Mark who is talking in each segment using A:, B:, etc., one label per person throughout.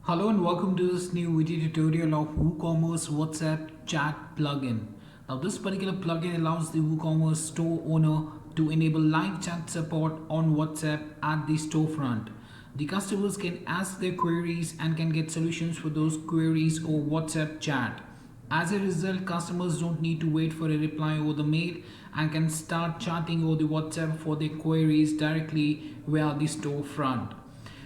A: Hello and welcome to this new video tutorial of WooCommerce WhatsApp chat plugin. Now this particular plugin allows the WooCommerce store owner to enable live chat support on WhatsApp at the storefront. The customers can ask their queries and can get solutions for those queries or WhatsApp chat. As a result, customers don't need to wait for a reply over the mail and can start chatting over the WhatsApp for their queries directly via the storefront.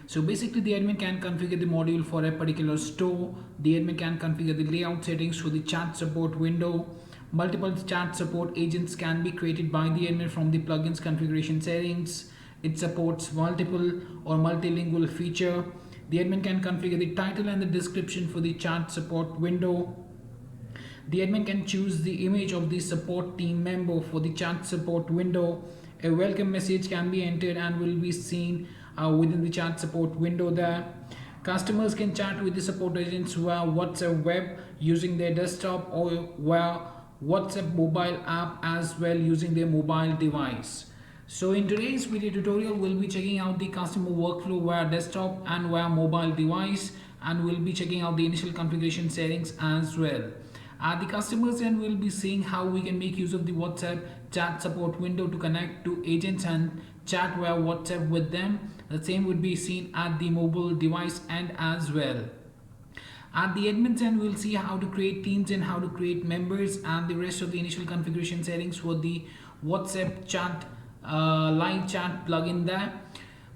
A: So basically the admin can configure the module for a particular store. The admin can configure the layout settings for the chat support window. Multiple chat support agents can be created by the admin from the plugin's configuration settings. It supports multiple or multilingual feature. The admin can configure the title and the description for the chat support window. The admin can choose the image of the support team member for the chat support window. A welcome message can be entered and will be seen within the chat support window there. Customers can chat with the support agents via WhatsApp web using their desktop or via WhatsApp mobile app as well using their mobile device. So in today's video tutorial, we'll be checking out the customer workflow via desktop and via mobile device, and we'll be checking out the initial configuration settings as well. At the customers end, we'll be seeing how we can make use of the WhatsApp chat support window to connect to agents and chat via WhatsApp with them. The same would be seen at the mobile device end as well. At the admin's end, we'll see how to create teams and how to create members and the rest of the initial configuration settings for the WhatsApp chat live chat plugin there.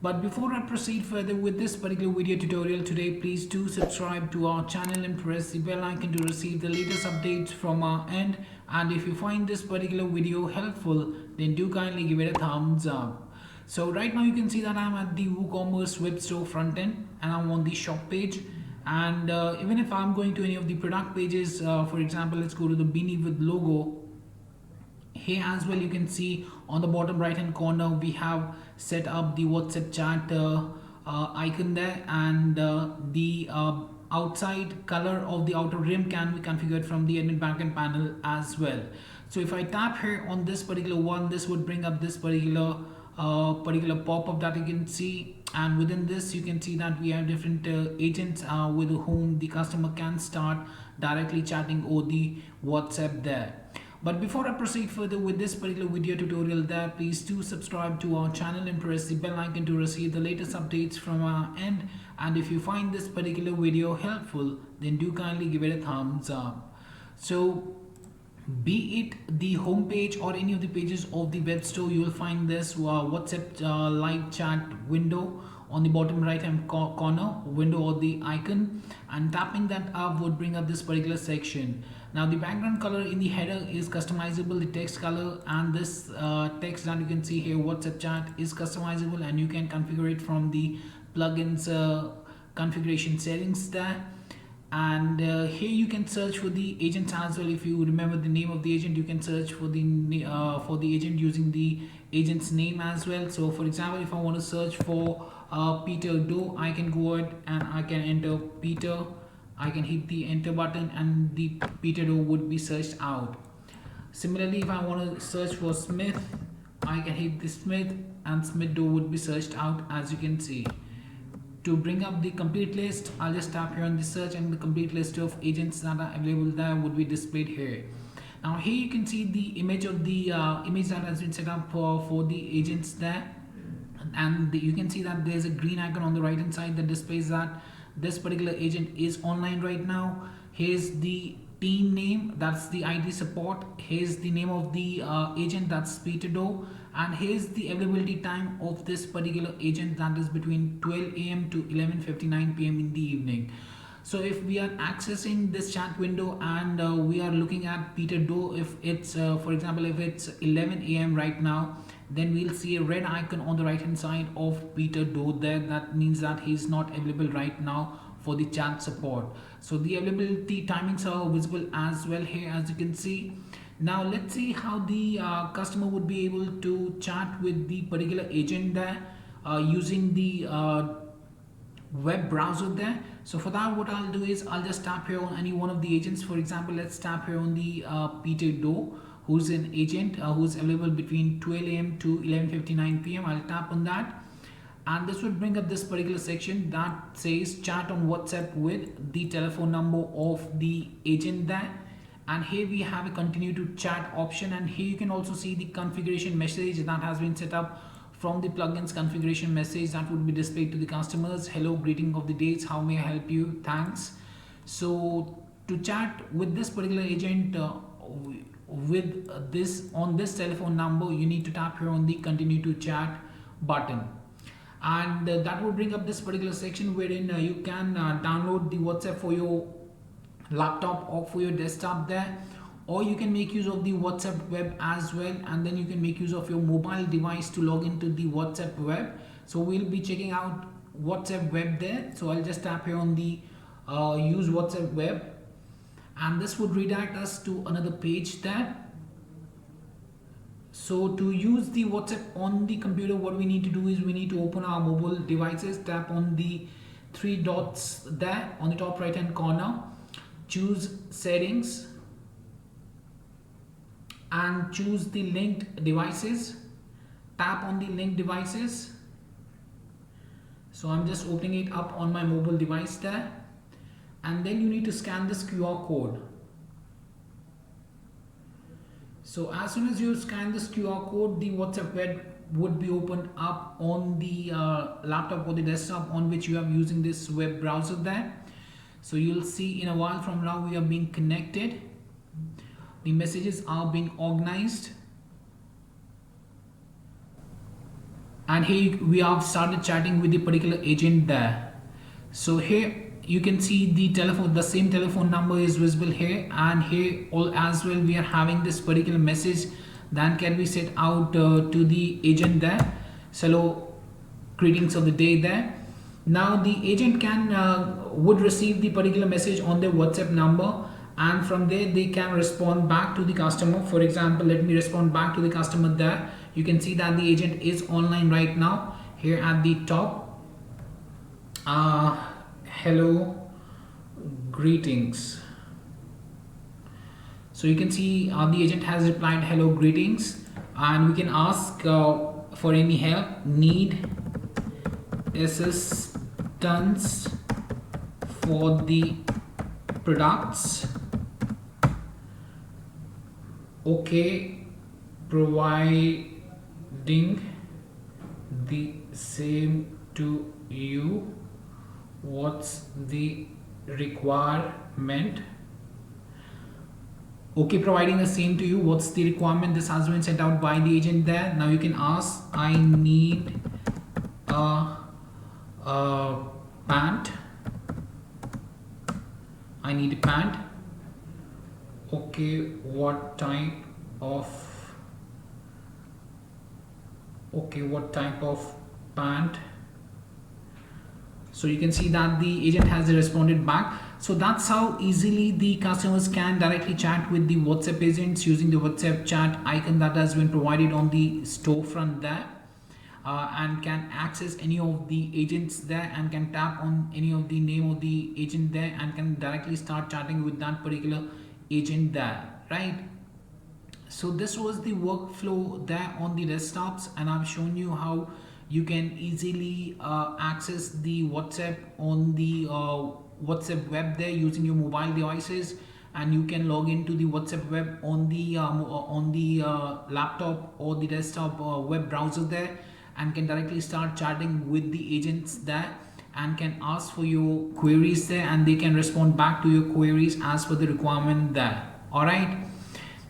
A: But before I proceed further with this particular video tutorial today, please do subscribe to our channel and press the bell icon to receive the latest updates from our end. And if you find this particular video helpful, then do kindly give it a thumbs up. So right now you can see that I'm at the WooCommerce web store front end and I'm on the shop page. And even if I'm going to any of the product pages, for example, let's go to the beanie with logo. Here as well, you can see on the bottom right hand corner we have set up the WhatsApp chat icon there, and the outside color of the outer rim can be configured from the admin backend panel as well. So if I tap here on this particular one, this would bring up this particular pop-up that you can see, and within this you can see that we have different agents with whom the customer can start directly chatting over the WhatsApp there. But before I proceed further with this particular video tutorial there, please do subscribe to our channel and press the bell icon to receive the latest updates from our end. And if you find this particular video helpful, then do kindly give it a thumbs up. So be it the home page or any of the pages of the web store, you will find this WhatsApp live chat window on the bottom right hand corner window or the icon, and tapping that up would bring up this particular section. Now the background color in the header is customizable, the text color and this text that you can see here, WhatsApp chat, is customizable and you can configure it from the plugins configuration settings there. And here you can search for the agent as well. If you remember the name of the agent, you can search for the agent using the agent's name as well. So for example, if I want to search for Peter Doe, I can go ahead and I can enter Peter. I can hit the enter button and the Peter Doe would be searched out. Similarly, if I want to search for Smith, I can hit the Smith and Smith Doe would be searched out, as you can see. To bring up the complete list, I'll just tap here on the search and the complete list of agents that are available there would be displayed here. Now here you can see the image of the image that has been set up for the agents there, and you can see that there's a green icon on the right hand side that displays that this particular agent is online right now. Here's the team name, that's the ID support. Here's the name of the agent, that's Peter Doe, and here's the availability time of this particular agent, that is between 12 AM to 11:59 PM in the evening. So if we are accessing this chat window and we are looking at Peter Doe, if it's for example if it's 11 AM right now, then we'll see a red icon on the right hand side of Peter Doe there. That means that he's not available right now for the chat support. So the availability timings are visible as well here, as you can see. Now let's see how the customer would be able to chat with the particular agent there using the web browser there. So for that, what I'll do is I'll just tap here on any one of the agents. For example, let's tap here on the Peter Doe, who's an agent who's available between 12 AM to 11:59 PM. I'll tap on that. And this would bring up this particular section that says chat on WhatsApp with the telephone number of the agent there. And here we have a continue to chat option, and here you can also see the configuration message that has been set up from the plugins configuration message that would be displayed to the customers. Hello, greeting of the dates, how may I help you, thanks. So to chat with this particular agent with this on this telephone number, you need to tap here on the continue to chat button, and that will bring up this particular section wherein you can download the WhatsApp for your laptop or for your desktop there, or you can make use of the WhatsApp web as well, and then you can make use of your mobile device to log into the WhatsApp web. So we'll be checking out WhatsApp web there. So I'll just tap here on the use WhatsApp web, and this would redirect us to another page there. So to use the WhatsApp on the computer, what we need to do is we need to open our mobile devices, tap on the three dots there on the top right hand corner, choose settings and choose the linked devices, tap on the linked devices. So I'm just opening it up on my mobile device there, and then you need to scan this QR code. So as soon as you scan this QR code, the WhatsApp web would be opened up on the laptop or the desktop on which you are using this web browser there. So you'll see in a while from now we are being connected. The messages are being organized. And here we have started chatting with the particular agent there. So here you can see the same telephone number is visible here, and here all as well we are having this particular message that can be sent out to the agent there. So hello, greetings of the day there. Now the agent would receive the particular message on their WhatsApp number, and from there they can respond back to the customer. For example, let me respond back to the customer there. You can see that the agent is online right now here at the top. Hello, greetings. So you can see the agent has replied hello, greetings, and we can ask for any help, need assistance for the products, okay, providing the same to you, what's the requirement. Okay, providing the same to you, what's the requirement. This has been sent out by the agent there. Now you can ask, I need a pant. I need a pant. Okay, what type of pant. So you can see that the agent has responded back. So that's how easily the customers can directly chat with the WhatsApp agents using the WhatsApp chat icon that has been provided on the storefront there, and can access any of the agents there, and can tap on any of the name of the agent there, and can directly start chatting with that particular agent there, right? So this was the workflow there on the desktops, and I've shown you how you can easily access the WhatsApp on the WhatsApp web there using your mobile devices, and you can log into the WhatsApp web on the laptop or the desktop web browser there, and can directly start chatting with the agents there, and can ask for your queries there, and they can respond back to your queries as per the requirement there. All right,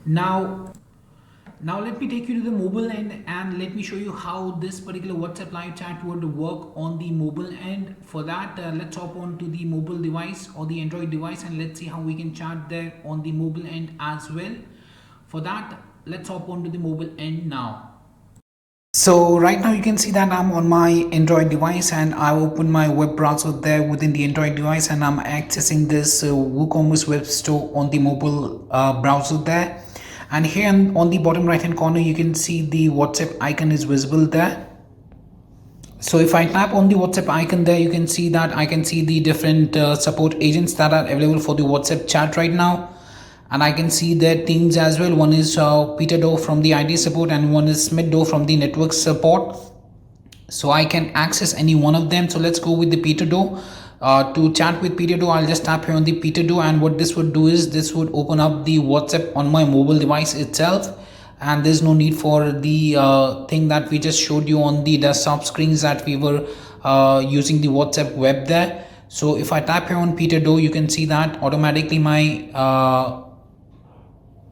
A: now let me take you to the mobile end, and let me show you how this particular WhatsApp live chat would work on the mobile end. For that, let's hop on to the mobile device or the Android device, and let's see how we can chat there on the mobile end as well. For that, let's hop on to the mobile end now. So right now you can see that I'm on my Android device, and I open my web browser there within the Android device, and I'm accessing this WooCommerce web store on the mobile browser there. And here on the bottom right hand corner you can see the WhatsApp icon is visible there. So if I tap on the WhatsApp icon there, you can see that I can see the different support agents that are available for the WhatsApp chat right now, and I can see their teams as well. One is Peter Doe from the IT support, and one is Smith Doe from the network support. so I can access any one of them. So let's go with the Peter Doe. To chat with Peter Doe, I'll just tap here on the Peter Doe, and what this would do is this would open up the WhatsApp on my mobile device itself, and there's no need for the thing that we just showed you on the desktop screens that we were using the WhatsApp web there. So if I tap here on Peter Doe, you can see that automatically my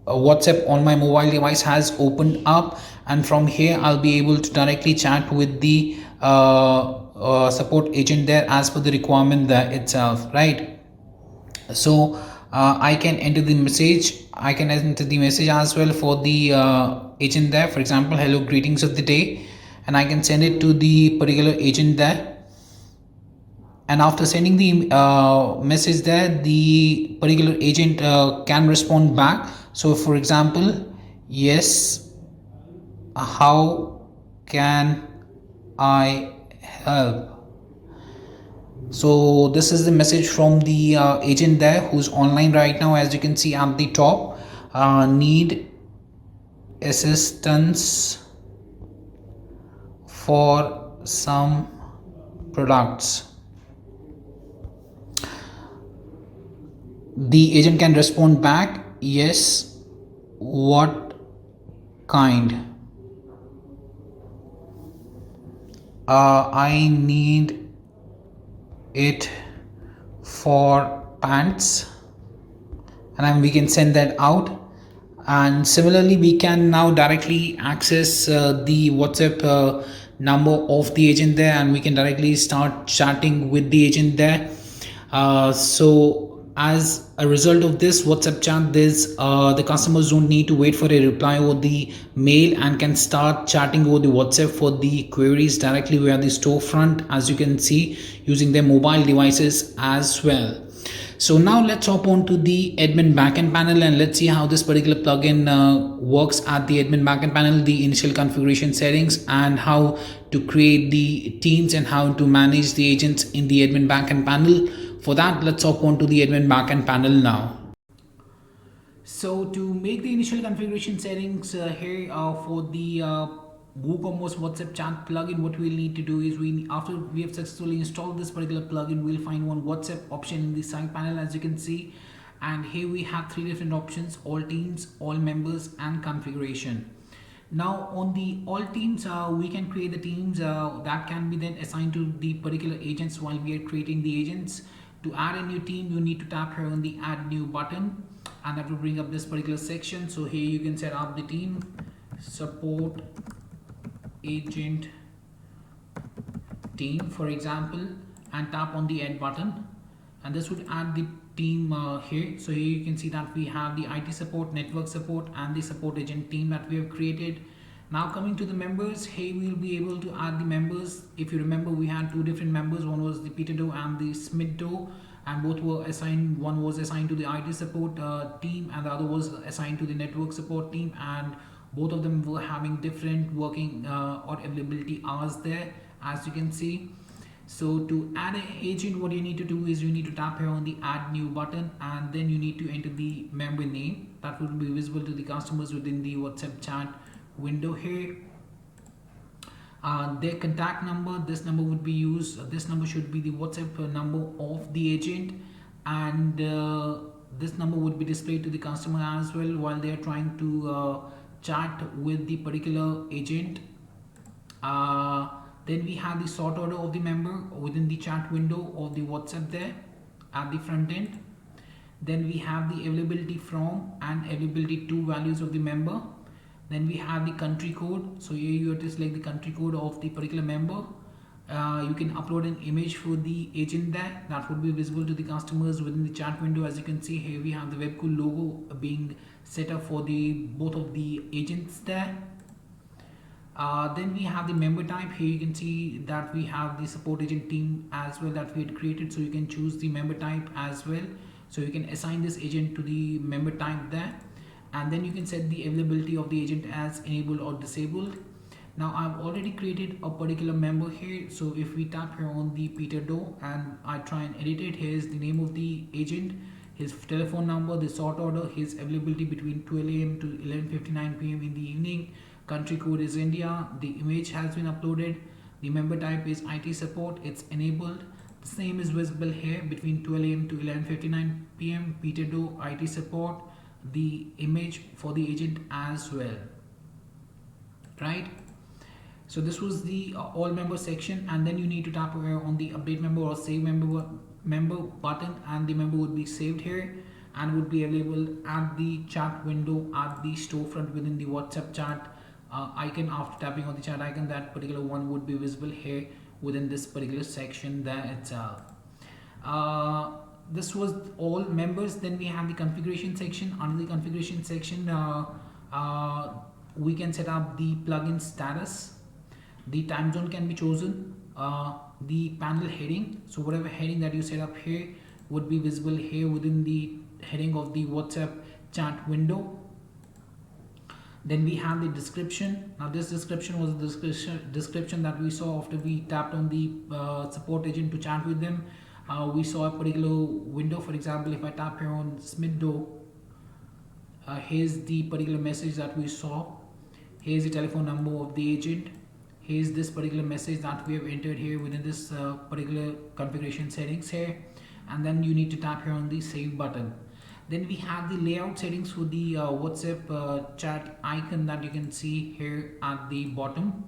A: WhatsApp on my mobile device has opened up, and from here I'll be able to directly chat with the support agent there as per the requirement there itself, right? So I can enter the message. I can enter the message as well for the agent there. For example, hello, greetings of the day, and I can send it to the particular agent there. And after sending the message there, the particular agent can respond back. So for example, yes, how can I help? So this is the message from the agent there who's online right now. As you can see at the top, need assistance for some products. The agent can respond back, yes, what kind? I need it for pants, and we can send that out. And similarly, we can now directly access the WhatsApp number of the agent there, and we can directly start chatting with the agent there. So as a result of this WhatsApp chat, the customers don't need to wait for a reply over the mail and can start chatting over the WhatsApp for the queries directly via the storefront, as you can see, using their mobile devices as well. So now let's hop on to the admin backend panel, and let's see how this particular plugin works at the admin backend panel, the initial configuration settings, and how to create the teams and how to manage the agents in the admin backend panel. For that, let's hop on to the admin backend panel now. So to make the initial configuration settings here for the WooCommerce WhatsApp chat plugin, what we'll need to do is after we have successfully installed this particular plugin, we'll find one WhatsApp option in the side panel, as you can see. And here we have three different options: all teams, all members, and configuration. Now on the all teams, we can create the teams that can be then assigned to the particular agents while we are creating the agents. To add a new team, you need to tap here on the add new button, and that will bring up this particular section. So here you can set up the team, support agent team for example, and tap on the add button, and this would add the team here. So here you can see that we have the IT support, network support, and the support agent team that we have created. Now coming to the members, here we will be able to add the members. If you remember, we had two different members. One was the Peter Doe and the Smith Doe, and both were assigned. One was assigned to the IT support team, and the other was assigned to the network support team, and both of them were having different working or availability hours there, as you can see. So to add an agent, what you need to do is you need to tap here on the add new button, and then you need to enter the member name that will be visible to the customers within the WhatsApp chat window here. Their contact number, this number would be used. This number should be the WhatsApp number of the agent, and this number would be displayed to the customer as well while they are trying to chat with the particular agent. Then we have the sort order of the member within the chat window of the WhatsApp there at the front end. Then we have the availability from and availability to values of the member. Then we have the country code. So here you have to select the country code of the particular member. You can upload an image for the agent there that would be visible to the customers within the chat window. As you can see here, we have the Webkul logo being set up for the both of the agents there. Then we have the member type. Here you can see that we have the support agent team as well that we had created, so you can choose the member type as well. So you can assign this agent to the member type there, and then you can set the availability of the agent as enabled or disabled. Now I've already created a particular member here, so if we tap here on the Peter Doe and I try and edit it, here's the name of the agent, his telephone number, the sort order, his availability between 12 AM to 11:59 PM in the evening, country code is India, the image has been uploaded, The member type is IT support, it's enabled. The same is visible here between 12 a.m. to 11:59 p.m. Peter Doe IT support, the image for the agent as well, right? So this was the all member section, and then you need to tap on the update member or save member button, and the member would be saved here and would be available at the chat window at the storefront within the WhatsApp chat icon. After tapping on the chat icon, that particular one would be visible here within this particular section there itself. This was all members. Then we have the configuration section. Under the configuration section, we can set up the plugin status. The time zone can be chosen. The panel heading, so whatever heading that you set up here would be visible here within the heading of the WhatsApp chat window. Then we have the description. Now this description was the description that we saw after we tapped on the support agent to chat with them. We saw a particular window. For example, if I tap here on Smith Doe, here's the particular message that we saw. Here's the telephone number of the agent. Here's this particular message that we have entered here within this particular configuration settings here, and then you need to tap here on the save button. Then we have the layout settings for the WhatsApp chat icon that you can see here at the bottom.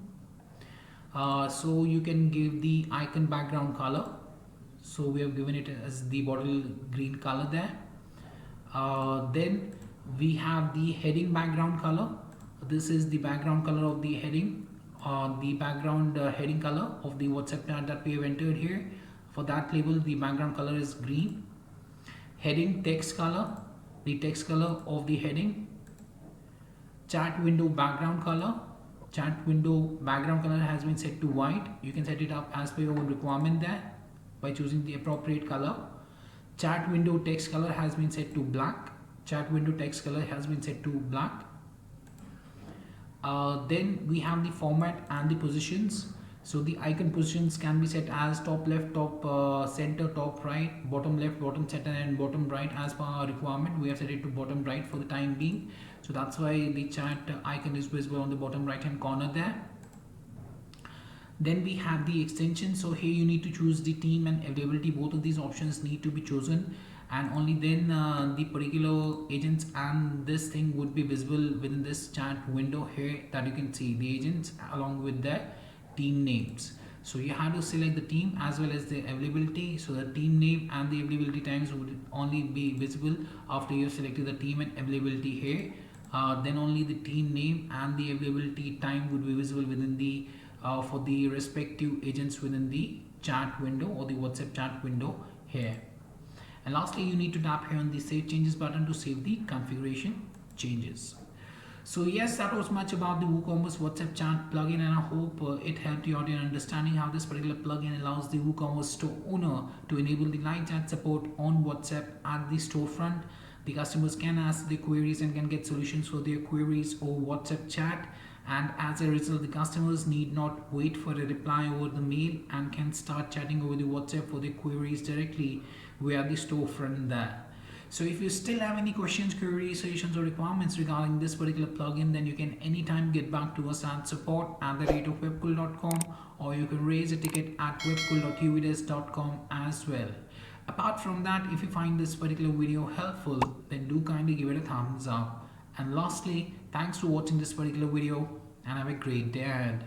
A: So you can give the icon background color. So we have given it as the bottle green color there. Then we have the heading background color. This is the background color of the heading. The background heading color of the WhatsApp chat that we have entered here. For that label, the background color is green. Heading text color, the text color of the heading. Chat window background color. Chat window background color has been set to white. You can set it up as per your own requirement there by choosing the appropriate color. Chat window text color has been set to black. Chat window text color has been set to black. Then we have the format and the positions. So the icon positions can be set as top left, top center, top right, bottom left, bottom center, and bottom right as per our requirement. We have set it to bottom right for the time being. So that's why the chat icon is visible on the bottom right hand corner there. Then we have the extension. So here you need to choose the team and availability. Both of these options need to be chosen, and only then the particular agents and this thing would be visible within this chat window here that you can see the agents along with their team names. So you have to select the team as well as the availability. So the team name and the availability times would only be visible after you have selected the team and availability here. Then only the team name and the availability time would be visible within the for the respective agents within the chat window or the WhatsApp chat window here. And lastly, you need to tap here on the save changes button to save the configuration changes. So yes, that was much about the WooCommerce WhatsApp chat plugin, and I hope it helped you out in understanding how this particular plugin allows the WooCommerce store owner to enable the live chat support on WhatsApp at the storefront. The customers can ask their queries and can get solutions for their queries over WhatsApp chat, and as a result the customers need not wait for a reply over the mail and can start chatting over the WhatsApp for their queries directly via the storefront there. So if you still have any questions, queries, suggestions or requirements regarding this particular plugin, then you can anytime get back to us at support@webkul.com, or you can raise a ticket at webkul.uvdesk.com as well. Apart from that, if you find this particular video helpful, then do kindly give it a thumbs up. And lastly, thanks for watching this particular video and have a great day ahead.